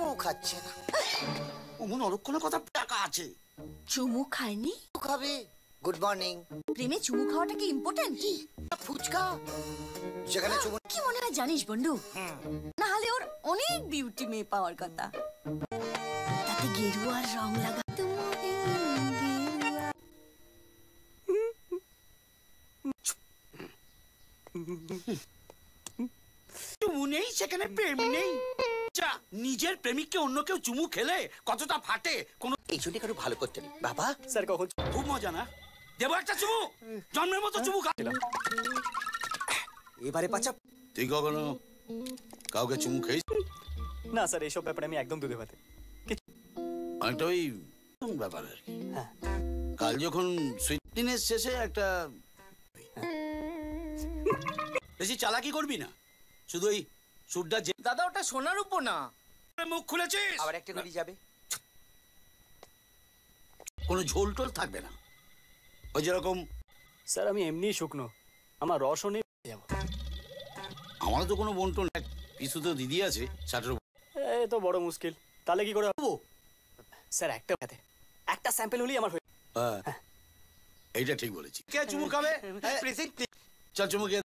ও খাচ্ছে না। ওমন অলক্ষণের কথা টাকা আছে। চুমু খায়নি? খাবে। Good morning. প্রেমে চুমু খাওয়াটা কি ইম্পর্টেন্ট? ফুচকা যেখানে চুমু। কি মনে হয় জানিস বন্ধু, না হলে ওর অনেক বিউটি মেয়ে পাওয়ার কথা। তাতে গেরুয়ার রং লাগা। চুমু নেই সেখানে প্রেম নেই। নিজের প্রেমিককে অন্য কেউ চুমু খেলে কতটা ফাটে কোন এই ছুটি কারো ভালো করতে নেই বাবা। স্যার কখন? খুব মজা না? দেবো একটা চুমু, জন্মের মতো চুমু খাচ্ছিলাম। এবারে পাচা তুই কখনো কাউকে চুমু খেয়েছিস? না স্যার, এইসব ব্যাপারে আমি একদম দুধে ভাতে। অনেকটা ওই ব্যাপার আর কি। হ্যাঁ। কাল যখন সুইটনেস শেষে একটা বেশি চালাকি করবি না, শুধু ওই সুরটা যে দাদা ওটা সোনার উপর না। মুখ খুলেছিস আবার একটা নড়ি যাবে। কোনো ঝোল টোল থাকবে না। ওই যেরকম স্যার আমি এমনিই শুকনো, আমার রসও নেই। আমারও তো কোনো বন্টন পিছু তো দিদি আছে 60 এই তো বড় মুশকিল। তাহলে কি করে হবো স্যার? একটা স্যাম্পল হলেই আমার হয়ে। এইটা ঠিক বলেছি। কে চুমু খাবে? প্রেজেন্ট চল চুমু খেয়ে